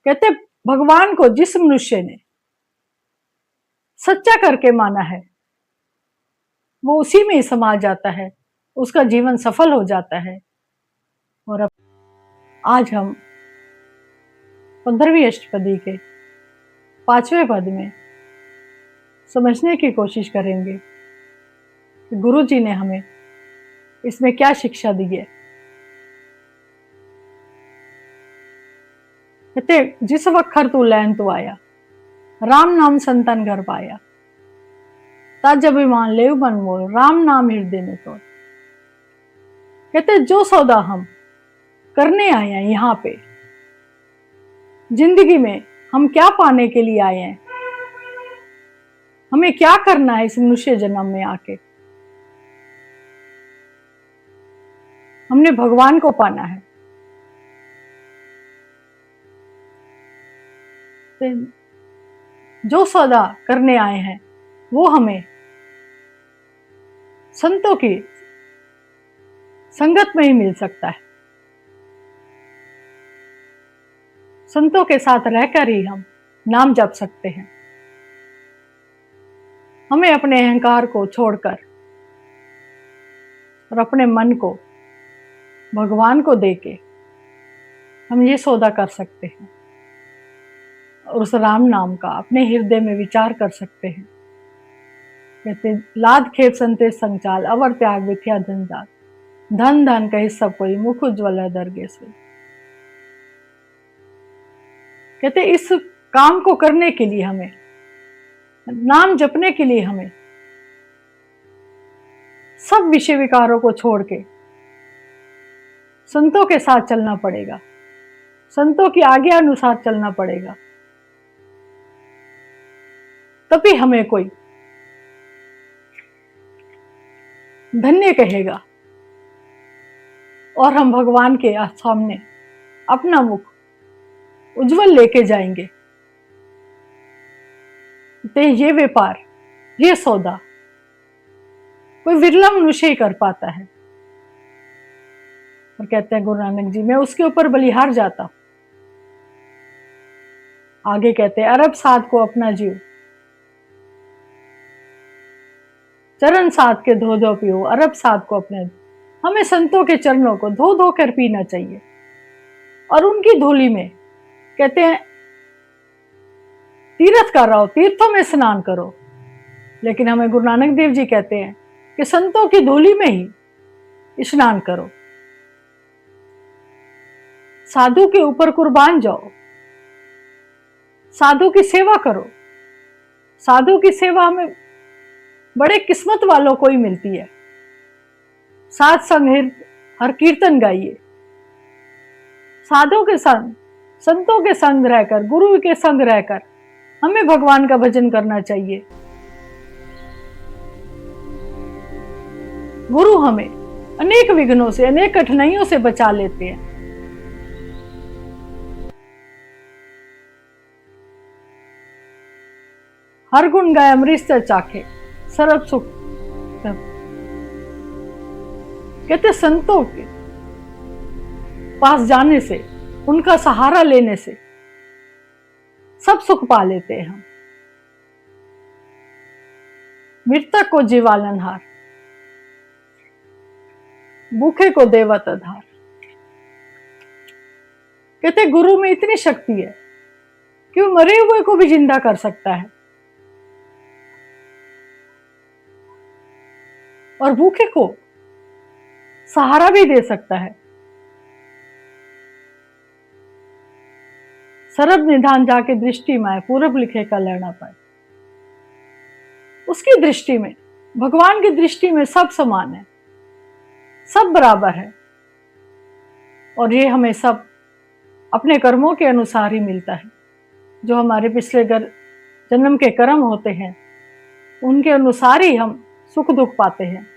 कहते भगवान को जिस मनुष्य ने सच्चा करके माना है वो उसी में ही समा जाता है, उसका जीवन सफल हो जाता है। और अब आज हम 15वीं अष्टपदी के 5वें पद में समझने की कोशिश करेंगे कि गुरु जी ने हमें इसमें क्या शिक्षा दी है। कहते जिस वक्त तू लैन तू आया, राम नाम संतन घर पाया, ताज अभिमान ले मन मोल, राम नाम हृदय में तोड़। कहते जो सौदा हम करने आए हैं यहाँ पे, जिंदगी में हम क्या पाने के लिए आए हैं, हमें क्या करना है इस मनुष्य जन्म में आके, हमने भगवान को पाना है। जो सौदा करने आए हैं वो हमें संतों की संगत में ही मिल सकता है। संतों के साथ रहकर ही हम नाम जप सकते हैं। हमें अपने अहंकार को छोड़कर और अपने मन को भगवान को देके हम ये सौदा कर सकते हैं और उस राम नाम का अपने हृदय में विचार कर सकते हैं। कहते लाद खेत संतेश संचाल, अवर त्याग विथ्या जंजाल, धन धन कही सब कोई, मुख उज्ज्वल दरगे से। कहते इस काम को करने के लिए हमें, नाम जपने के लिए हमें सब विषय विकारों को छोड़ के संतों के साथ चलना पड़ेगा, संतों की आज्ञा अनुसार चलना पड़ेगा। तभी हमें कोई धन्य कहेगा और हम भगवान के सामने अपना मुख उज्जवल लेके जाएंगे। तो ये व्यापार, ये सौदा कोई विरला मनुष्य ही कर पाता है। और कहते हैं गुरु नानक जी, मैं उसके ऊपर बलिहार जाता हूं। आगे कहते हैं अरब साध को अपना जीव, चरण साध के धो धो पियो, अरब साध को अपने। हमें संतों के चरणों को धो धो कर पीना चाहिए और उनकी धूली में, कहते हैं तीर्थ कर रहो, तीर्थों में स्नान करो, लेकिन हमें गुरु नानक देव जी कहते हैं कि संतों की धूली में ही स्नान करो, साधु के ऊपर कुर्बान जाओ, साधु की सेवा करो। साधु की सेवा हमें बड़े किस्मत वालों को ही मिलती है। साध संग हर कीर्तन गाइए, साधु के संग, संतों के संग रहकर, गुरु के संग रहकर हमें भगवान का भजन करना चाहिए। गुरु हमें अनेक विघ्नों से, अनेक कठिनाइयों से बचा लेते हैं। हर गुण गाय अमृत चाखे, सर्व सुख। कहते संतों के पास जाने से, उनका सहारा लेने से सब सुख पा लेते हैं हम। मृतक को जीवालनहार, भूखे को देवत आधार। कहते गुरु में इतनी शक्ति है कि वो मरे हुए को भी जिंदा कर सकता है और भूखे को सहारा भी दे सकता है। सरब निधान जाके दृष्टि में आए, पूरब लिखे का लड़ना पाए। उसकी दृष्टि में, भगवान की दृष्टि में सब समान है, सब बराबर है और ये हमें सब अपने कर्मों के अनुसार ही मिलता है। जो हमारे पिछले जन्म के कर्म होते हैं उनके अनुसार ही हम सुख दुख पाते हैं।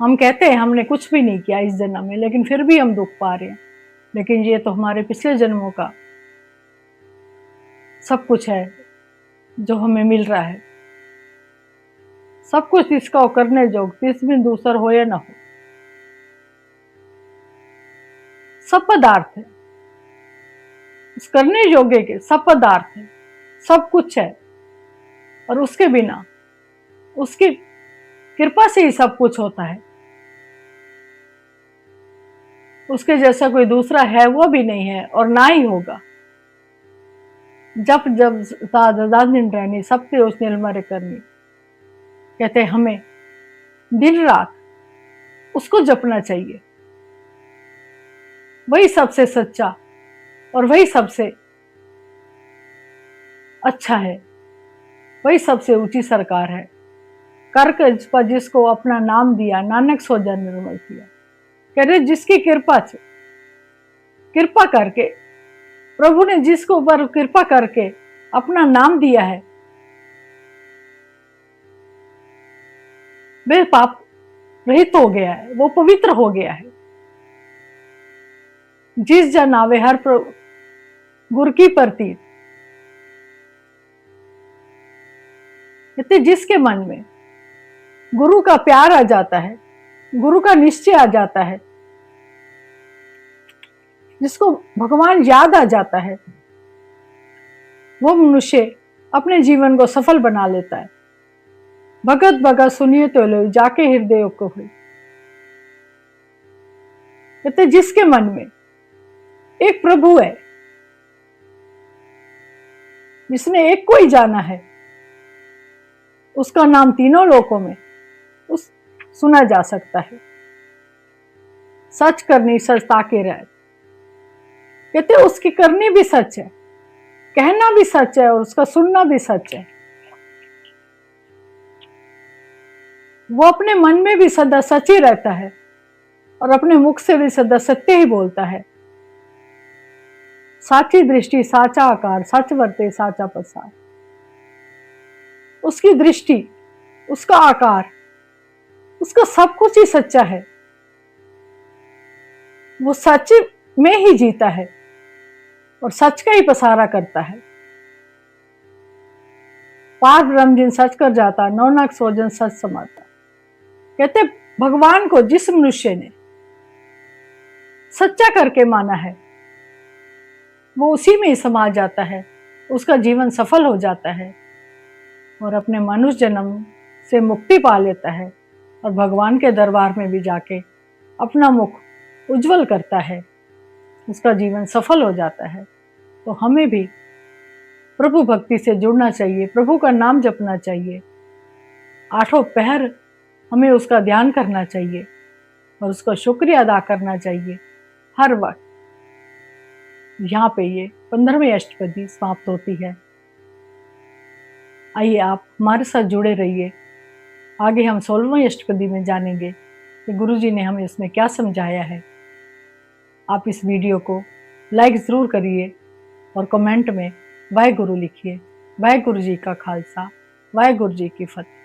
हम कहते हैं हमने कुछ भी नहीं किया इस जन्म में, लेकिन फिर भी हम दुख पा रहे हैं, लेकिन ये तो हमारे पिछले जन्मों का सब कुछ है जो हमें मिल रहा है। सब कुछ इसका करने जोग, इसमें दूसर हो या ना हो, सब पदार्थ है, उस करने योग्य के सब पदार्थ है, सब कुछ है, और उसके बिना उसकी कृपा से ही सब कुछ होता है। उसके जैसा कोई दूसरा है वो भी नहीं है और ना ही होगा। जप जब दिन रहनी सबके उस निर्मल करनी, कहते हमें दिन रात उसको जपना चाहिए। वही सबसे सच्चा और वही सबसे अच्छा है, वही सबसे ऊंची सरकार है। करकज पर जिसको अपना नाम दिया, नानक सो जन निर्मल किया। कह रहे जिसकी कृपा से, कृपा करके प्रभु ने जिसको ऊपर कृपा करके अपना नाम दिया है, वे पाप रहित हो गया है, वो पवित्र हो गया है। जिस जन आवे हर गुरु की प्रतीत, जिसके मन में गुरु का प्यार आ जाता है, गुरु का निश्चय आ जाता है, जिसको भगवान याद आ जाता है, वो मनुष्य अपने जीवन को सफल बना लेता है। भगत भगत सुनिए तो लो जाके हृदय को हुई। कहते जिसके मन में एक प्रभु है, जिसने एक को ही जाना है, उसका नाम तीनों लोकों में सुना जा सकता है। सच करनी सच ताके रह, कहते उसकी करनी भी सच है, कहना भी सच है, और उसका सुनना भी सच है। वो अपने मन में भी सदा सच ही रहता है और अपने मुख से भी सदा सत्य ही बोलता है। साची दृष्टि साचा आकार, सच वर्ते साचा प्रसार। उसकी दृष्टि, उसका आकार, उसका सब कुछ ही सच्चा है। वो सच में ही जीता है और सच का ही पसारा करता है। पार ब्रह्म जिन सच कर जाता, नौनक सोजन सच समाता। कहते भगवान को जिस मनुष्य ने सच्चा करके माना है, वो उसी में ही समा जाता है, उसका जीवन सफल हो जाता है और अपने मनुष्य जन्म से मुक्ति पा लेता है और भगवान के दरबार में भी जाके अपना मुख उज्जवल करता है, उसका जीवन सफल हो जाता है। तो हमें भी प्रभु भक्ति से जुड़ना चाहिए, प्रभु का नाम जपना चाहिए, आठों पहर हमें उसका ध्यान करना चाहिए और उसका शुक्रिया अदा करना चाहिए हर वक्त। यहाँ पे ये 15वीं अष्टपदी समाप्त होती है। आइए आप हमारे साथ जुड़े रहिए। आगे हम 16वीं अष्टपदी में जानेंगे कि गुरु जी ने हमें इसमें क्या समझाया है। आप इस वीडियो को लाइक ज़रूर करिए और कमेंट में वाहे गुरु लिखिए। वाहे गुरु जी का खालसा, वाहे गुरु जी की फतेह।